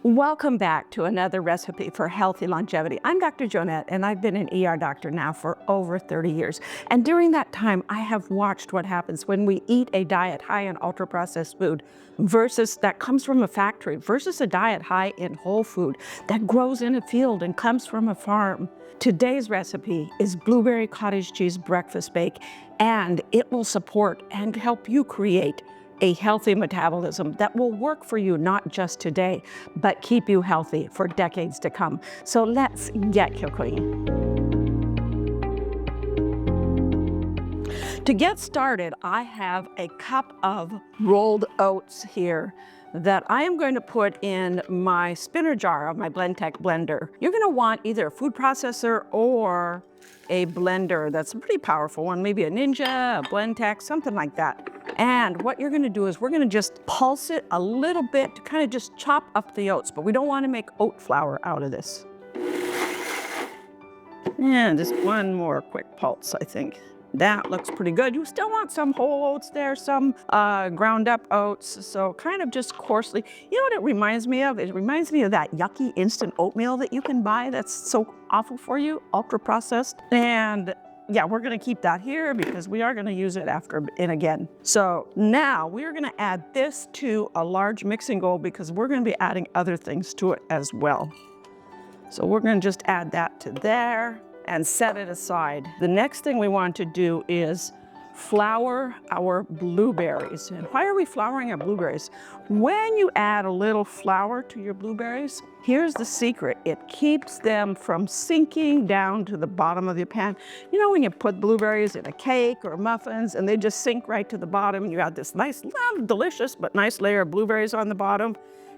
Welcome back to another recipe for healthy longevity. I'm Dr. Joanette, and I've been an ER doctor now for over 30 years. And during that time, I have watched what happens when we eat a diet high in ultra-processed food versus that comes from a factory versus a diet high in whole food that grows in a field and comes from a farm. Today's recipe is blueberry cottage cheese breakfast bake, and it will support and help you create a healthy metabolism that will work for you not just today, but keep you healthy for decades to come. So let's get cooking. To get started, I have a cup of rolled oats here that I am going to put in my spinner jar of my Blendtec blender. You're going to want either a food processor or a blender that's a pretty powerful one, maybe a Ninja, a Blendtec, something like that. And what you're gonna do is we're gonna just pulse it a little bit to kind of just chop up the oats, but we don't wanna make oat flour out of this. And just one more quick pulse, I think. That looks pretty good. You still want some whole oats there, some ground up oats, so kind of just coarsely. You know what it reminds me of? It reminds me of that yucky instant oatmeal that you can buy that's so awful for you, ultra processed. And yeah, we're gonna keep that here because we are gonna use it after and again. So now we're gonna add this to a large mixing bowl because we're gonna be adding other things to it as well. So we're gonna just add that to there and set it aside. The next thing we want to do is flour our blueberries. And why are we flouring our blueberries? When you add a little flour to your blueberries, here's the secret. It keeps them from sinking down to the bottom of your pan. You know when you put blueberries in a cake or muffins and they just sink right to the bottom and you have this nice, not delicious, but nice layer of blueberries on the bottom,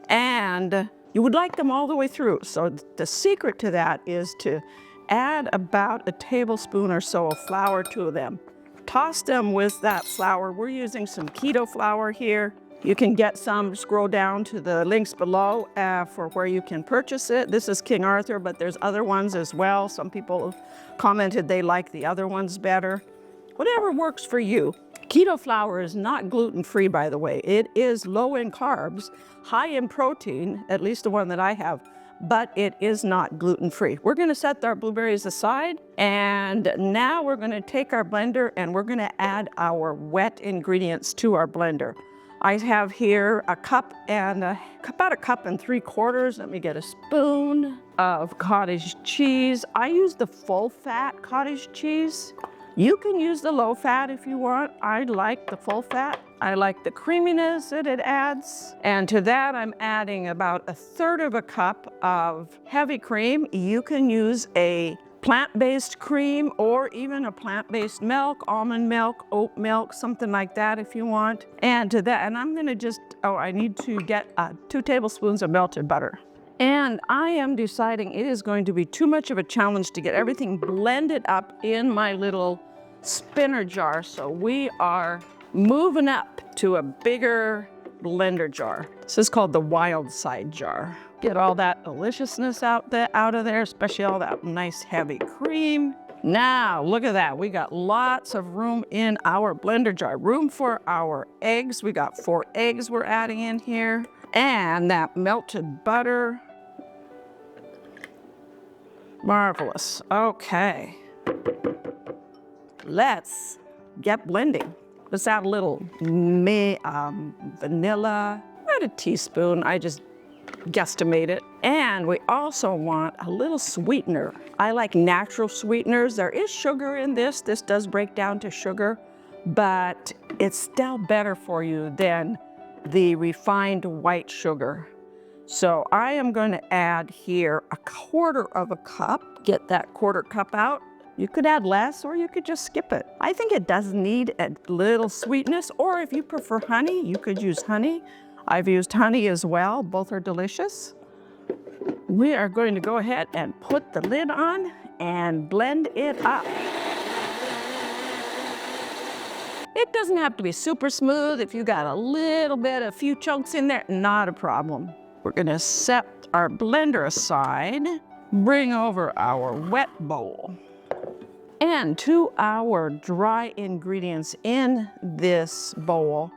and you would like them all the way through. So the secret to that is to add about a tablespoon or so of flour to them. Toss them with that flour. We're using some keto flour here. You can get some, scroll down to the links below for where you can purchase it. This is King Arthur, but there's other ones as well. Some people commented they like the other ones better. Whatever works for you. Keto flour is not gluten-free, by the way. It is low in carbs, high in protein, at least the one that I have, but it is not gluten-free. We're gonna set our blueberries aside, and now we're gonna take our blender and we're gonna add our wet ingredients to our blender. I have here a cup and about a cup and 3/4. Let me get a spoon of cottage cheese. I use the full fat cottage cheese. You can use the low fat if you want. I like the full fat. I like the creaminess that it adds. And to that, I'm adding about 1/3 of a cup of heavy cream. You can use a plant-based cream or even a plant-based milk, almond milk, oat milk, something like that if you want. And to that, and I'm gonna just, I need to get 2 tablespoons of melted butter. And I am deciding it is going to be too much of a challenge to get everything blended up in my little spinner jar. So we are moving up to a bigger blender jar. This is called the wild side jar. Get all that deliciousness out of there, especially all that nice heavy cream. Now, look at that. We got lots of room in our blender jar. Room for our eggs. We got 4 eggs we're adding in here. And that melted butter. Marvelous. Okay. Let's get blending. Let's add a little vanilla, about a teaspoon. I just guesstimate it. And we also want a little sweetener. I like natural sweeteners. There is sugar in this. This does break down to sugar, but it's still better for you than the refined white sugar. So I am going to add here 1/4 of a cup. Get that 1/4 cup out. You could add less or you could just skip it. I think it does need a little sweetness, or if you prefer honey, you could use honey. I've used honey as well. Both are delicious. We are going to go ahead and put the lid on and blend it up. It doesn't have to be super smooth. If you got a few chunks in there, not a problem. We're gonna set our blender aside, bring over our wet bowl. And to our dry ingredients in this bowl,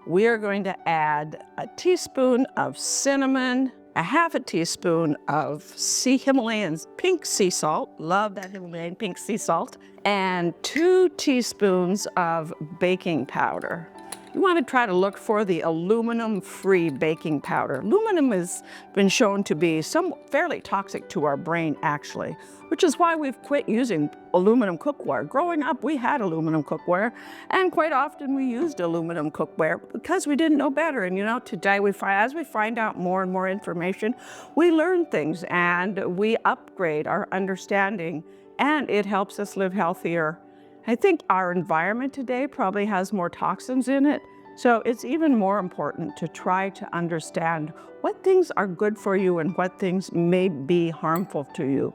we are going to add a teaspoon of cinnamon, a half a teaspoon of Himalayan pink sea salt, love that Himalayan pink sea salt, and 2 teaspoons of baking powder. You want to try to look for the aluminum-free baking powder. Aluminum has been shown to be fairly toxic to our brain, actually, which is why we've quit using aluminum cookware. Growing up, we had aluminum cookware, and quite often we used aluminum cookware because we didn't know better. And you know, today, as we find out more and more information, we learn things and we upgrade our understanding, and it helps us live healthier. I think our environment today probably has more toxins in it, so it's even more important to try to understand what things are good for you and what things may be harmful to you.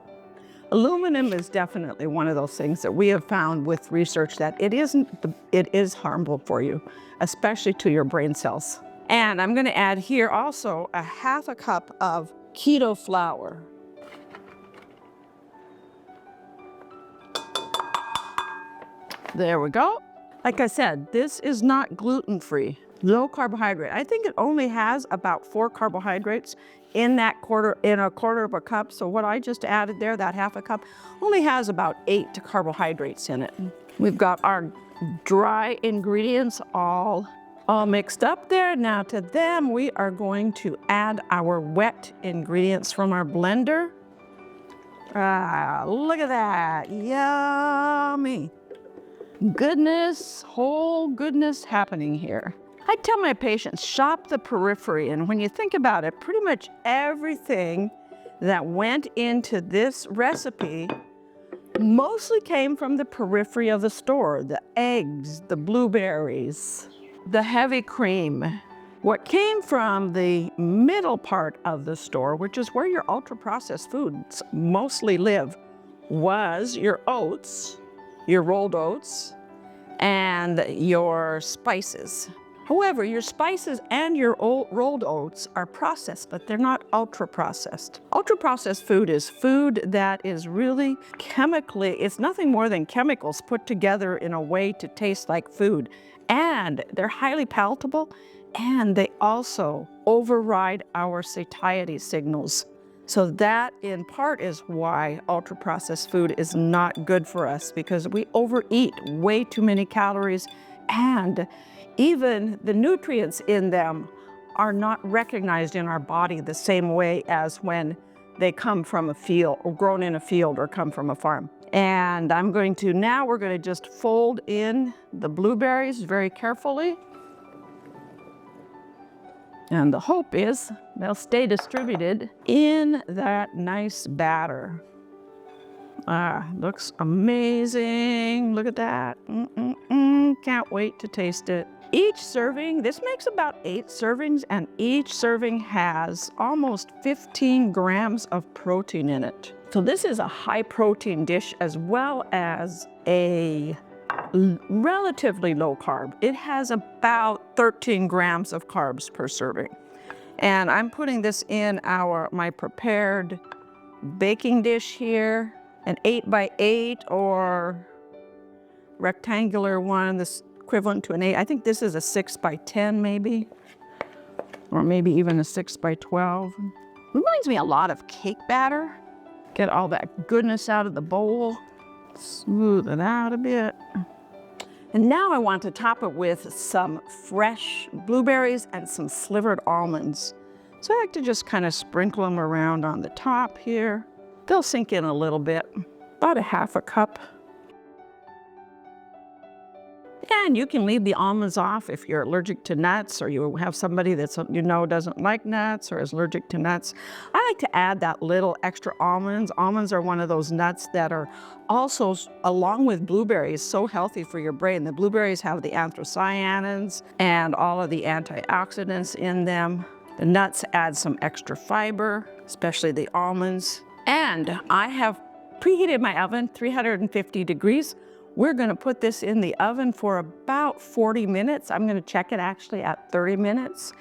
Aluminum is definitely one of those things that we have found with research that it is harmful for you, especially to your brain cells. And I'm going to add here also a half a cup of keto flour. There we go. Like I said, this is not gluten-free, low carbohydrate. I think it only has about 4 carbohydrates in a quarter of a cup. So what I just added there, that half a cup, only has about 8 carbohydrates in it. We've got our dry ingredients all mixed up there. Now to them, we are going to add our wet ingredients from our blender. Ah, look at that, yummy. Goodness, whole goodness happening here. I tell my patients, shop the periphery. And when you think about it, pretty much everything that went into this recipe mostly came from the periphery of the store. The eggs, the blueberries, the heavy cream. What came from the middle part of the store, which is where your ultra-processed foods mostly live, was your oats, your rolled oats, and your spices. However, your spices and your rolled oats are processed, but they're not ultra-processed. Ultra-processed food is food that is really it's nothing more than chemicals put together in a way to taste like food. And they're highly palatable, and they also override our satiety signals. So that, in part, is why ultra-processed food is not good for us, because we overeat way too many calories, and even the nutrients in them are not recognized in our body the same way as when they come from a field, or grown in a field, or come from a farm. And now we're going to just fold in the blueberries very carefully. And the hope is they'll stay distributed in that nice batter. Ah, looks amazing. Look at that. Can't wait to taste it. Each serving, this makes about 8 servings, and each serving has almost 15 grams of protein in it. So this is a high protein dish as well as a relatively low carb. It has about 13 grams of carbs per serving. And I'm putting this in my prepared baking dish here, an 8x8 or rectangular one, this equivalent to an 8. I think this is a 6x10 maybe, or maybe even a 6x12. Reminds me a lot of cake batter. Get all that goodness out of the bowl, smooth it out a bit. And now I want to top it with some fresh blueberries and some slivered almonds. So I like to just kind of sprinkle them around on the top here. They'll sink in a little bit, about a half a cup. And you can leave the almonds off if you're allergic to nuts, or you have somebody that's doesn't like nuts or is allergic to nuts. I like to add that little extra almonds. Almonds are one of those nuts that are also, along with blueberries, so healthy for your brain. The blueberries have the anthocyanins and all of the antioxidants in them. The nuts add some extra fiber, especially the almonds. And I have preheated my oven, 350 degrees. We're going to put this in the oven for about 40 minutes. I'm going to check it actually at 30 minutes.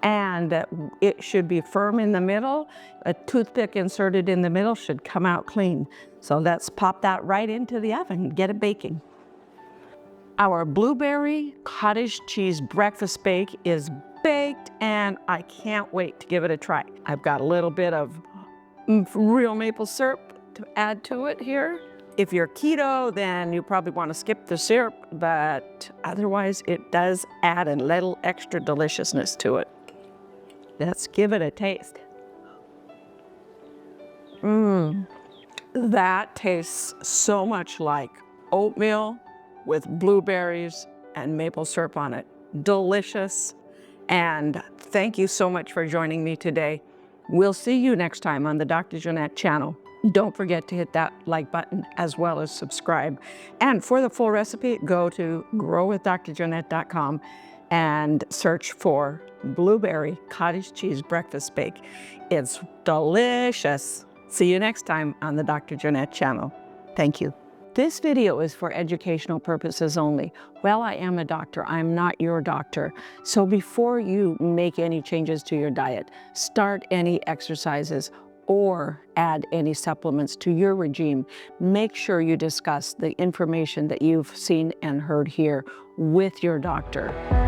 And it should be firm in the middle. A toothpick inserted in the middle should come out clean. So let's pop that right into the oven and get it baking. Our blueberry cottage cheese breakfast bake is baked, and I can't wait to give it a try. I've got a little bit of real maple syrup to add to it here. If you're keto, then you probably want to skip the syrup, but otherwise it does add a little extra deliciousness to it. Let's give it a taste. That tastes so much like oatmeal with blueberries and maple syrup on it. Delicious. And thank you so much for joining me today. We'll see you next time on the Dr. Joanette channel. Don't forget to hit that like button as well as subscribe. And for the full recipe, go to growwithdrjoanette.com and search for blueberry cottage cheese breakfast bake. It's delicious. See you next time on the Dr. Joanette channel. Thank you. This video is for educational purposes only. While I am a doctor, I'm not your doctor. So before you make any changes to your diet, start any exercises, or add any supplements to your regime, make sure you discuss the information that you've seen and heard here with your doctor.